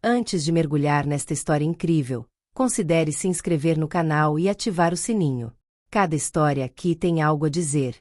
Antes de mergulhar nesta história incrível, considere se inscrever no canal e ativar o sininho. Cada história aqui tem algo a dizer.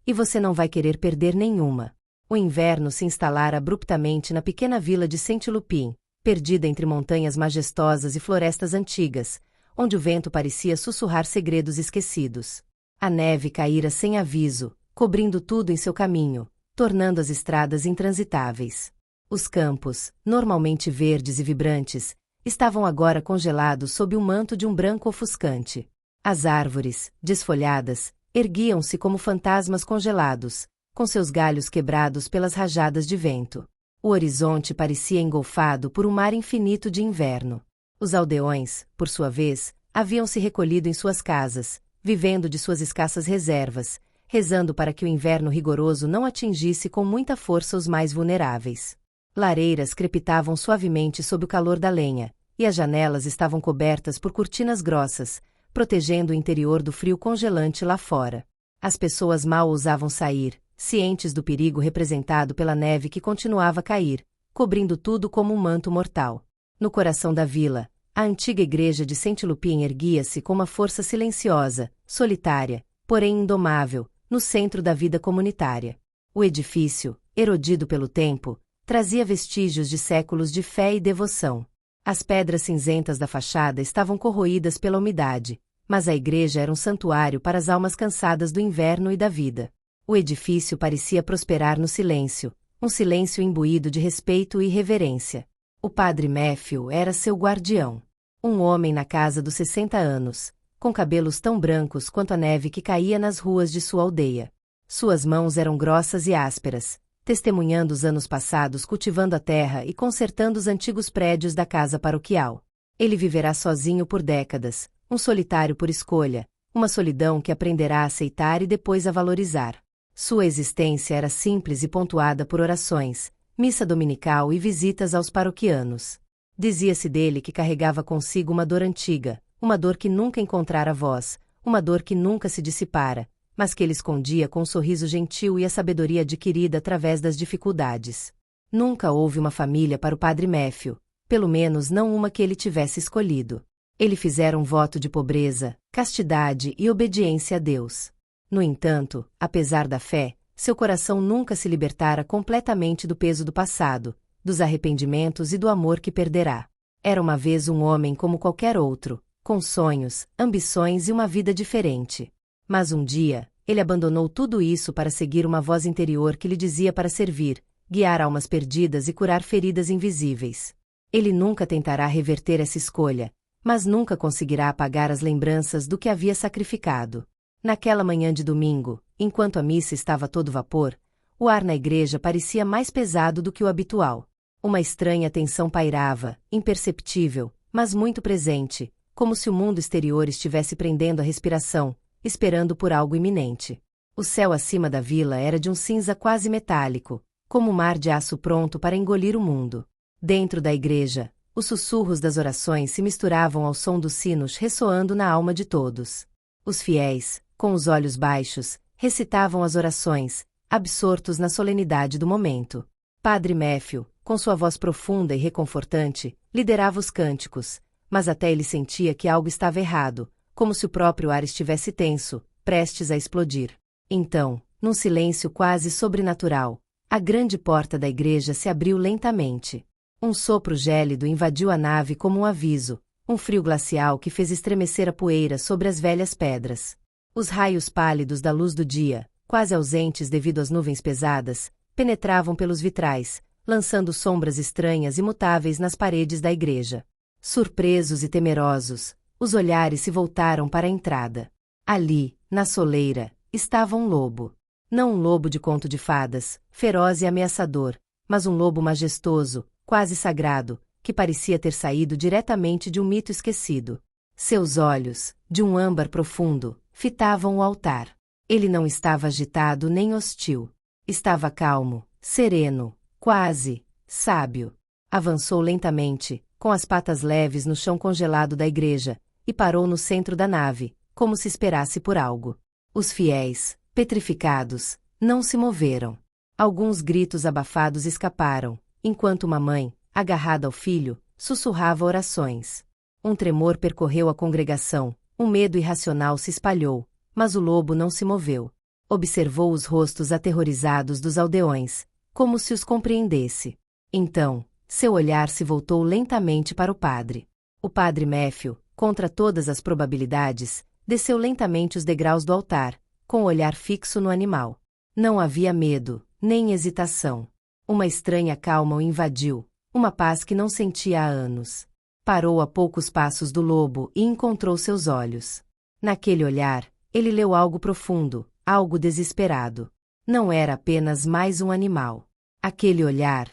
E você não vai querer perder nenhuma. O inverno se instalara abruptamente na pequena vila de Saint-Lupin, perdida entre montanhas majestosas e florestas antigas, onde o vento parecia sussurrar segredos esquecidos. A neve caíra sem aviso, cobrindo tudo em seu caminho, tornando as estradas intransitáveis. Os campos, normalmente verdes e vibrantes, estavam agora congelados sob o manto de um branco ofuscante. As árvores, desfolhadas, erguiam-se como fantasmas congelados, com seus galhos quebrados pelas rajadas de vento. O horizonte parecia engolfado por um mar infinito de inverno. Os aldeões, por sua vez, haviam se recolhido em suas casas, vivendo de suas escassas reservas, rezando para que o inverno rigoroso não atingisse com muita força os mais vulneráveis. Lareiras crepitavam suavemente sob o calor da lenha, e as janelas estavam cobertas por cortinas grossas, protegendo o interior do frio congelante lá fora. As pessoas mal ousavam sair, cientes do perigo representado pela neve que continuava a cair, cobrindo tudo como um manto mortal. No coração da vila, a antiga igreja de Saint-Lupin erguia-se com uma força silenciosa, solitária, porém indomável, no centro da vida comunitária. O edifício, erodido pelo tempo, trazia vestígios de séculos de fé e devoção. As pedras cinzentas da fachada estavam corroídas pela umidade, mas a igreja era um santuário para as almas cansadas do inverno e da vida. O edifício parecia prosperar no silêncio, um silêncio imbuído de respeito e reverência. O padre Matthew era seu guardião. Um homem na casa dos 60 anos, com cabelos tão brancos quanto a neve que caía nas ruas de sua aldeia. Suas mãos eram grossas e ásperas, testemunhando os anos passados cultivando a terra e consertando os antigos prédios da casa paroquial. Ele viverá sozinho por décadas, um solitário por escolha, uma solidão que aprenderá a aceitar e depois a valorizar. Sua existência era simples e pontuada por orações, missa dominical e visitas aos paroquianos. Dizia-se dele que carregava consigo uma dor antiga, uma dor que nunca encontrara voz, uma dor que nunca se dissipara, mas que ele escondia com um sorriso gentil e a sabedoria adquirida através das dificuldades. Nunca houve uma família para o padre Matthew, pelo menos não uma que ele tivesse escolhido. Ele fizera um voto de pobreza, castidade e obediência a Deus. No entanto, apesar da fé, seu coração nunca se libertara completamente do peso do passado, dos arrependimentos e do amor que perderá. Era uma vez um homem como qualquer outro, com sonhos, ambições e uma vida diferente. Mas um dia, ele abandonou tudo isso para seguir uma voz interior que lhe dizia para servir, guiar almas perdidas e curar feridas invisíveis. Ele nunca tentará reverter essa escolha, mas nunca conseguirá apagar as lembranças do que havia sacrificado. Naquela manhã de domingo, enquanto a missa estava a todo vapor, o ar na igreja parecia mais pesado do que o habitual. Uma estranha tensão pairava, imperceptível, mas muito presente, como se o mundo exterior estivesse prendendo a respiração, esperando por algo iminente. O céu acima da vila era de um cinza quase metálico, como um mar de aço pronto para engolir o mundo. Dentro da igreja, os sussurros das orações se misturavam ao som dos sinos ressoando na alma de todos. Os fiéis, com os olhos baixos, recitavam as orações, absortos na solenidade do momento. Padre Matthew, com sua voz profunda e reconfortante, liderava os cânticos, mas até ele sentia que algo estava errado, como se o próprio ar estivesse tenso, prestes a explodir. Então, num silêncio quase sobrenatural, a grande porta da igreja se abriu lentamente. Um sopro gélido invadiu a nave como um aviso, um frio glacial que fez estremecer a poeira sobre as velhas pedras. Os raios pálidos da luz do dia, quase ausentes devido às nuvens pesadas, penetravam pelos vitrais, lançando sombras estranhas e mutáveis nas paredes da igreja. Surpresos e temerosos, os olhares se voltaram para a entrada. Ali, na soleira, estava um lobo. Não um lobo de conto de fadas, feroz e ameaçador, mas um lobo majestoso, quase sagrado, que parecia ter saído diretamente de um mito esquecido. Seus olhos, de um âmbar profundo, fitavam o altar. Ele não estava agitado nem hostil. Estava calmo, sereno, quase sábio. Avançou lentamente, com as patas leves no chão congelado da igreja, e parou no centro da nave, como se esperasse por algo. Os fiéis, petrificados, não se moveram. Alguns gritos abafados escaparam, enquanto uma mãe, agarrada ao filho, sussurrava orações. Um tremor percorreu a congregação, um medo irracional se espalhou, mas o lobo não se moveu. Observou os rostos aterrorizados dos aldeões, como se os compreendesse. Então, seu olhar se voltou lentamente para o padre. O padre Matthew, contra todas as probabilidades, desceu lentamente os degraus do altar, com o olhar fixo no animal. Não havia medo, nem hesitação. Uma estranha calma o invadiu, uma paz que não sentia há anos. Parou a poucos passos do lobo e encontrou seus olhos. Naquele olhar, ele leu algo profundo, algo desesperado. Não era apenas mais um animal. Aquele olhar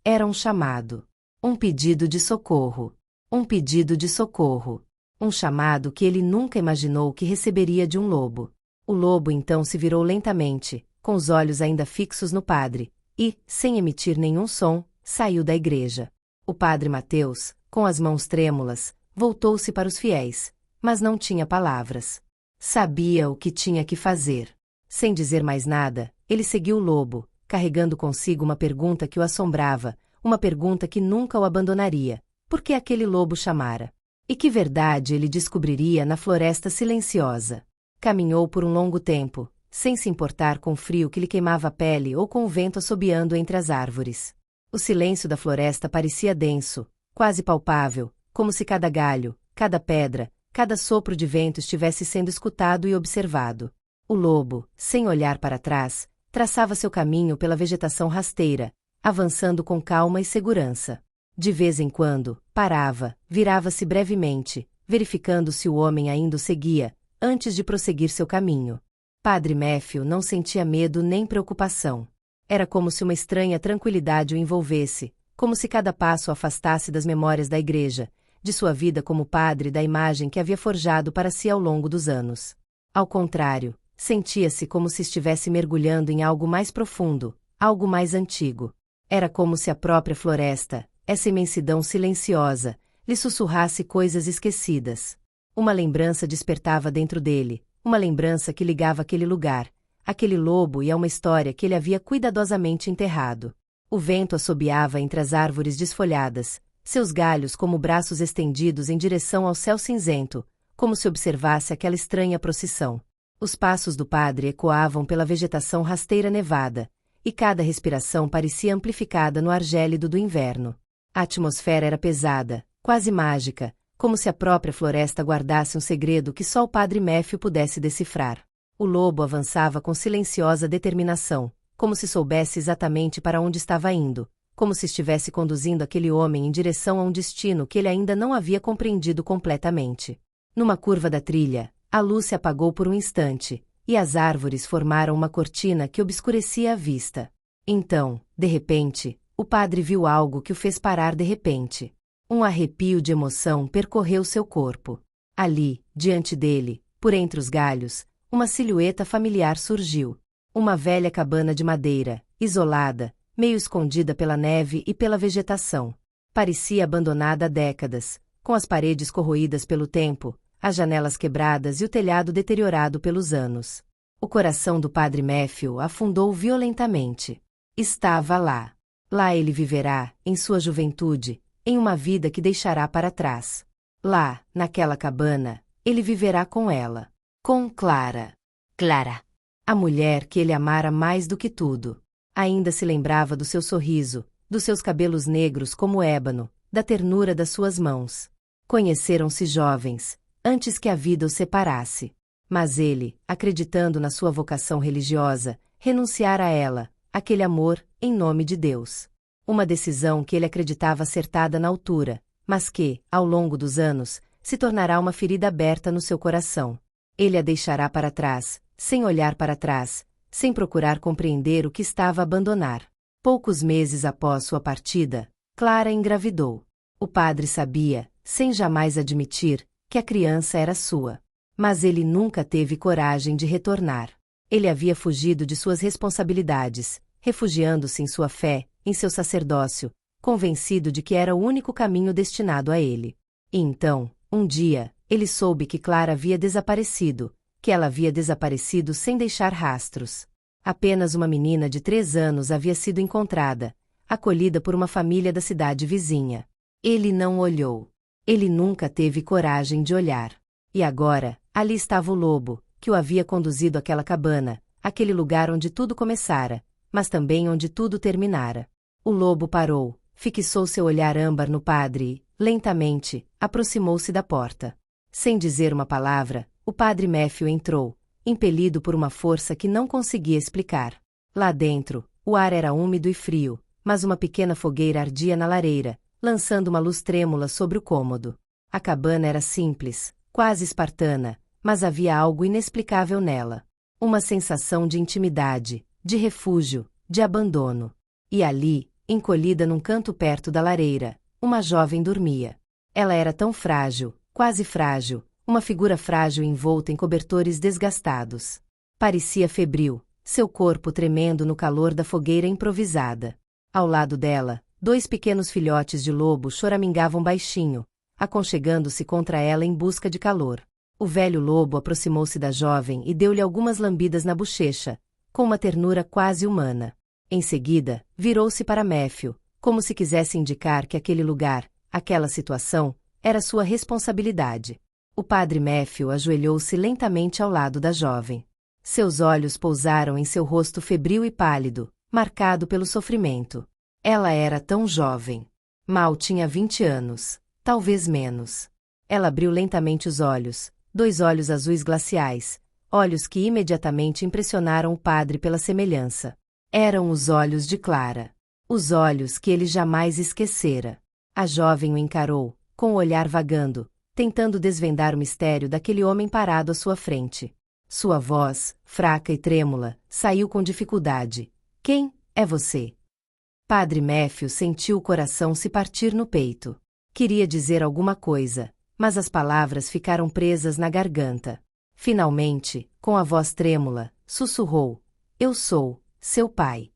era um chamado. Um pedido de socorro. Um pedido de socorro. Um chamado que ele nunca imaginou que receberia de um lobo. O lobo então se virou lentamente, com os olhos ainda fixos no padre, e, sem emitir nenhum som, saiu da igreja. O padre Mateus, com as mãos trêmulas, voltou-se para os fiéis, mas não tinha palavras. Sabia o que tinha que fazer. Sem dizer mais nada, ele seguiu o lobo, carregando consigo uma pergunta que o assombrava, uma pergunta que nunca o abandonaria: por que aquele lobo chamara? E que verdade ele descobriria na floresta silenciosa? Caminhou por um longo tempo, sem se importar com o frio que lhe queimava a pele ou com o vento assobiando entre as árvores. O silêncio da floresta parecia denso, quase palpável, como se cada galho, cada pedra, cada sopro de vento estivesse sendo escutado e observado. O lobo, sem olhar para trás, traçava seu caminho pela vegetação rasteira, avançando com calma e segurança. De vez em quando, parava, virava-se brevemente, verificando se o homem ainda o seguia, antes de prosseguir seu caminho. Padre Matthew não sentia medo nem preocupação. Era como se uma estranha tranquilidade o envolvesse, como se cada passo o afastasse das memórias da igreja, de sua vida como padre, da imagem que havia forjado para si ao longo dos anos. Ao contrário, sentia-se como se estivesse mergulhando em algo mais profundo, algo mais antigo. Era como se a própria floresta, essa imensidão silenciosa, lhe sussurrasse coisas esquecidas. Uma lembrança despertava dentro dele, uma lembrança que ligava aquele lugar, aquele lobo e a uma história que ele havia cuidadosamente enterrado. O vento assobiava entre as árvores desfolhadas, seus galhos como braços estendidos em direção ao céu cinzento, como se observasse aquela estranha procissão. Os passos do padre ecoavam pela vegetação rasteira nevada, e cada respiração parecia amplificada no ar gélido do inverno. A atmosfera era pesada, quase mágica, como se a própria floresta guardasse um segredo que só o padre Matthew pudesse decifrar. O lobo avançava com silenciosa determinação, como se soubesse exatamente para onde estava indo, como se estivesse conduzindo aquele homem em direção a um destino que ele ainda não havia compreendido completamente. Numa curva da trilha, a luz se apagou por um instante, e as árvores formaram uma cortina que obscurecia a vista. Então, de repente, o padre viu algo que o fez parar de repente. Um arrepio de emoção percorreu seu corpo. Ali, diante dele, por entre os galhos, uma silhueta familiar surgiu. Uma velha cabana de madeira, isolada, meio escondida pela neve e pela vegetação. Parecia abandonada há décadas, com as paredes corroídas pelo tempo, as janelas quebradas e o telhado deteriorado pelos anos. O coração do padre Matthew afundou violentamente. Estava lá. Lá ele viverá, em sua juventude, em uma vida que deixará para trás. Lá, naquela cabana, ele viverá com ela. Com Clara. Clara. A mulher que ele amara mais do que tudo. Ainda se lembrava do seu sorriso, dos seus cabelos negros como ébano, da ternura das suas mãos. Conheceram-se jovens, antes que a vida os separasse. Mas ele, acreditando na sua vocação religiosa, renunciara a ela, aquele amor, em nome de Deus. Uma decisão que ele acreditava acertada na altura, mas que, ao longo dos anos, se tornará uma ferida aberta no seu coração. Ele a deixará para trás, sem olhar para trás, sem procurar compreender o que estava a abandonar. Poucos meses após sua partida, Clara engravidou. O padre sabia, sem jamais admitir, que a criança era sua. Mas ele nunca teve coragem de retornar. Ele havia fugido de suas responsabilidades, refugiando-se em sua fé, em seu sacerdócio, convencido de que era o único caminho destinado a ele. E então, um dia, ele soube que Clara havia desaparecido, que ela havia desaparecido sem deixar rastros. Apenas uma menina de 3 anos havia sido encontrada, acolhida por uma família da cidade vizinha. Ele não olhou. Ele nunca teve coragem de olhar. E agora, ali estava o lobo, que o havia conduzido àquela cabana, aquele lugar onde tudo começara, mas também onde tudo terminara. O lobo parou, fixou seu olhar âmbar no padre e, lentamente, aproximou-se da porta. Sem dizer uma palavra, o padre Matthew entrou, impelido por uma força que não conseguia explicar. Lá dentro, o ar era úmido e frio, mas uma pequena fogueira ardia na lareira, lançando uma luz trêmula sobre o cômodo. A cabana era simples, quase espartana, mas havia algo inexplicável nela. Uma sensação de intimidade, de refúgio, de abandono. E ali, encolhida num canto perto da lareira, uma jovem dormia. Ela era tão frágil, quase frágil, uma figura frágil envolta em cobertores desgastados. Parecia febril, seu corpo tremendo no calor da fogueira improvisada. Ao lado dela, 2 pequenos filhotes de lobo choramingavam baixinho, aconchegando-se contra ela em busca de calor. O velho lobo aproximou-se da jovem e deu-lhe algumas lambidas na bochecha, com uma ternura quase humana. Em seguida, virou-se para Matthew, como se quisesse indicar que aquele lugar, aquela situação, era sua responsabilidade. O padre Matthew ajoelhou-se lentamente ao lado da jovem. Seus olhos pousaram em seu rosto febril e pálido, marcado pelo sofrimento. Ela era tão jovem. Mal tinha 20 anos, talvez menos. Ela abriu lentamente os olhos, 2 olhos azuis glaciais, olhos que imediatamente impressionaram o padre pela semelhança. Eram os olhos de Clara. Os olhos que ele jamais esquecera. A jovem o encarou, com o olhar vagando, tentando desvendar o mistério daquele homem parado à sua frente. Sua voz, fraca e trêmula, saiu com dificuldade. Quem é você? Padre Matthew sentiu o coração se partir no peito. Queria dizer alguma coisa, mas as palavras ficaram presas na garganta. Finalmente, com a voz trêmula, sussurrou: Eu sou seu pai.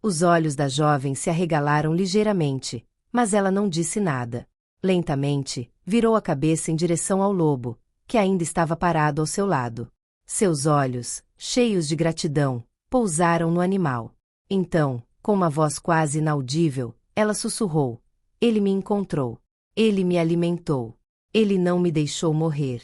Os olhos da jovem se arregalaram ligeiramente, mas ela não disse nada. Lentamente, virou a cabeça em direção ao lobo, que ainda estava parado ao seu lado. Seus olhos, cheios de gratidão, pousaram no animal. Então, com uma voz quase inaudível, ela sussurrou: Ele me encontrou. Ele me alimentou. Ele não me deixou morrer.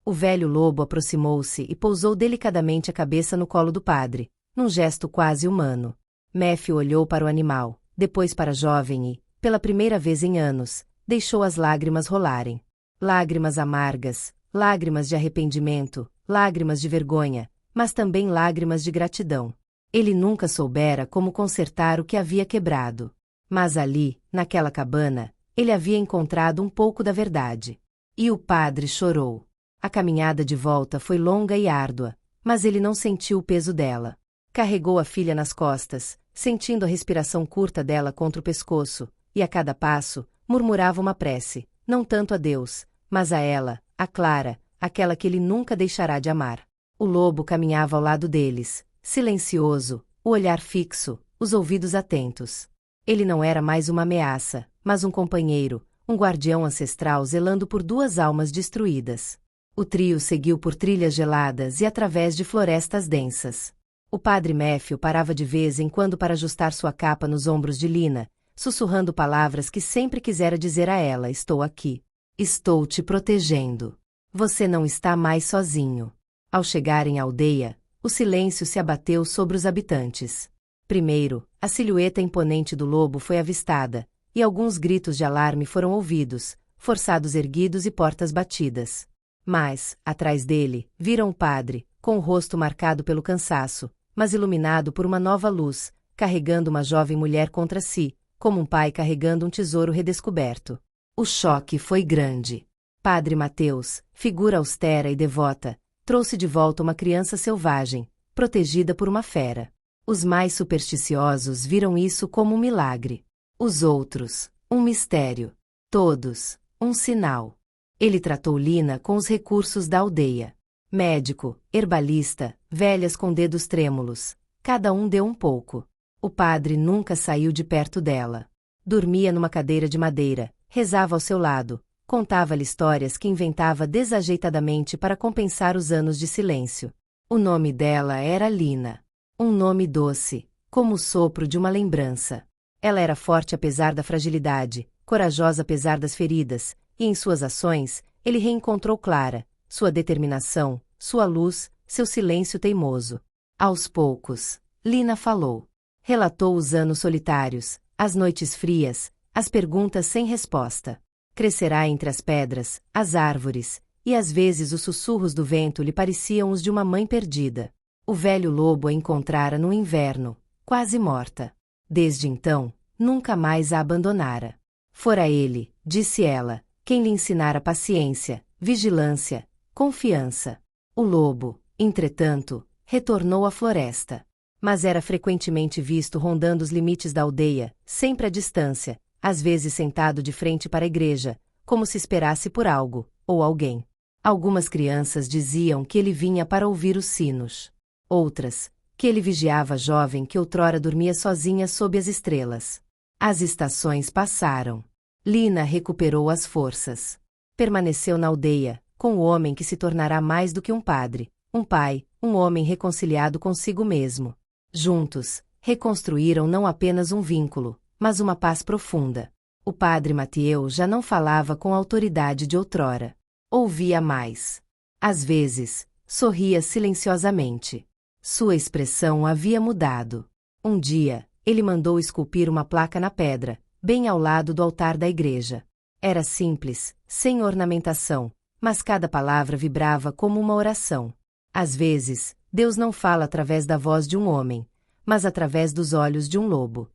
O velho lobo aproximou-se e pousou delicadamente a cabeça no colo do padre, num gesto quase humano. Matthew olhou para o animal, depois para a jovem e, pela primeira vez em anos, deixou as lágrimas rolarem. Lágrimas amargas, lágrimas de arrependimento, lágrimas de vergonha, mas também lágrimas de gratidão. Ele nunca soubera como consertar o que havia quebrado. Mas ali, naquela cabana, ele havia encontrado um pouco da verdade. E o padre chorou. A caminhada de volta foi longa e árdua, mas ele não sentiu o peso dela. Carregou a filha nas costas, sentindo a respiração curta dela contra o pescoço, e a cada passo, murmurava uma prece, não tanto a Deus, mas a ela, a Clara, aquela que ele nunca deixará de amar. O lobo caminhava ao lado deles, silencioso, o olhar fixo, os ouvidos atentos. Ele não era mais uma ameaça, mas um companheiro, um guardião ancestral zelando por 2 almas destruídas. O trio seguiu por trilhas geladas e através de florestas densas. O padre Matthew parava de vez em quando para ajustar sua capa nos ombros de Lina, sussurrando palavras que sempre quisera dizer a ela: Estou aqui. Estou te protegendo. Você não está mais sozinho. Ao chegarem à aldeia, o silêncio se abateu sobre os habitantes. Primeiro, a silhueta imponente do lobo foi avistada, e alguns gritos de alarme foram ouvidos, forçados erguidos e portas batidas. Mas, atrás dele, viram o padre, com o rosto marcado pelo cansaço, mas iluminado por uma nova luz, carregando uma jovem mulher contra si, como um pai carregando um tesouro redescoberto. O choque foi grande. Padre Mateus, figura austera e devota, trouxe de volta uma criança selvagem, protegida por uma fera. Os mais supersticiosos viram isso como um milagre. Os outros, um mistério. Todos, um sinal. Ele tratou Lina com os recursos da aldeia. Médico, herbalista, velhas com dedos trêmulos. Cada um deu um pouco. O padre nunca saiu de perto dela. Dormia numa cadeira de madeira, rezava ao seu lado, contava-lhe histórias que inventava desajeitadamente para compensar os anos de silêncio. O nome dela era Lina. Um nome doce, como o sopro de uma lembrança. Ela era forte apesar da fragilidade, corajosa apesar das feridas, e em suas ações, ele reencontrou Clara, sua determinação, sua luz, seu silêncio teimoso. Aos poucos, Lina falou. Relatou os anos solitários, as noites frias, as perguntas sem resposta. Crescerá entre as pedras, as árvores, e às vezes os sussurros do vento lhe pareciam os de uma mãe perdida. O velho lobo a encontrara no inverno, quase morta. Desde então, nunca mais a abandonara. Fora ele, disse ela, quem lhe ensinara paciência, vigilância, confiança. O lobo, entretanto, retornou à floresta. Mas era frequentemente visto rondando os limites da aldeia, sempre à distância, às vezes sentado de frente para a igreja, como se esperasse por algo, ou alguém. Algumas crianças diziam que ele vinha para ouvir os sinos. Outras, que ele vigiava a jovem que outrora dormia sozinha sob as estrelas. As estações passaram. Lina recuperou as forças. Permaneceu na aldeia, com o homem que se tornará mais do que um padre, um pai, um homem reconciliado consigo mesmo. Juntos, reconstruíram não apenas um vínculo, mas uma paz profunda. O padre Mathieu já não falava com a autoridade de outrora. Ouvia mais. Às vezes, sorria silenciosamente. Sua expressão havia mudado. Um dia, ele mandou esculpir uma placa na pedra, bem ao lado do altar da igreja. Era simples, sem ornamentação, mas cada palavra vibrava como uma oração. Às vezes, Deus não fala através da voz de um homem, mas através dos olhos de um lobo.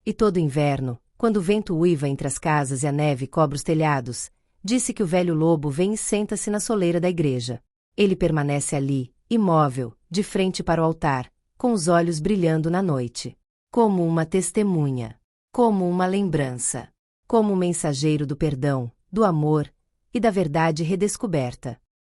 E todo inverno, quando o vento uiva entre as casas e a neve cobre os telhados, disse que o velho lobo vem e senta-se na soleira da igreja. Ele permanece ali, imóvel, de frente para o altar, com os olhos brilhando na noite. Como uma testemunha. Como uma lembrança. Como um mensageiro do perdão, do amor e da verdade redescoberta.